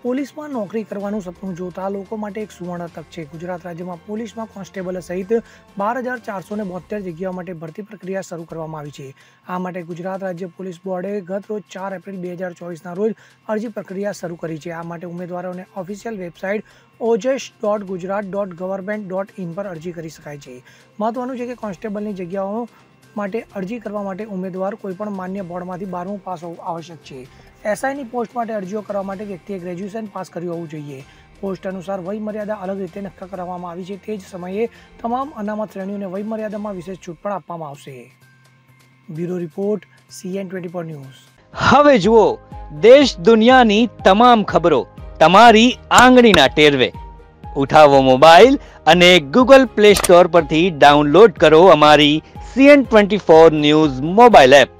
પોલીસમાં નોકરી કરવાનું સપનું જોતા લોકો માટે એક સુવર્ણ તક છે। ગુજરાત રાજ્યમાં પોલીસમાં કોન્સ્ટેબલ સહિત 12,472 જગ્યાઓ માટે ભરતી પ્રક્રિયા શરૂ કરવામાં આવી છે। આ માટે ગુજરાત રાજ્ય પોલીસ બોર્ડે ગત રોજ 4 એપ્રિલ 2024ના રોજ અરજી પ્રક્રિયા શરૂ કરી છે। આ માટે ઉમેદવારોને ઓફિશિયલ વેબસાઇટ ojas.gujarat.government.in પર અરજી કરી શકાય છે। મહત્વનું છે કે કોન્સ્ટેબલની જગ્યાઓ માટે અરજી કરવા માટે ઉમેદવાર કોઈપણ માન્ય બોર્ડમાંથી 12મું પાસ હોવું આવશ્યક છે। એસઆઈની પોસ્ટ માટે અરજીઓ કરવા માટે વ્યક્તિએ ગ્રેજ્યુએશન પાસ કર્યું હોવું જોઈએ। પોસ્ટ અનુસાર વયમર્યાદા અલગ રીતે નક્કી કરવામાં આવી છે। તે જ સમયે તમામ અનામત શ્રેણીઓને વયમર્યાદામાં વિશેષ છૂટ પણ આપવામાં આવશે। Bureau report CN24 news. હવે જુઓ દેશ દુનિયાની તમામ ખબરો તમારી આંગળીના ટેરવે। ઉઠાવો મોબાઈલ અને ગૂગલ પ્લે સ્ટોર પરથી ડાઉનલોડ કરો અમારી CN24 ન્યૂઝ મોબાઈલ એપ।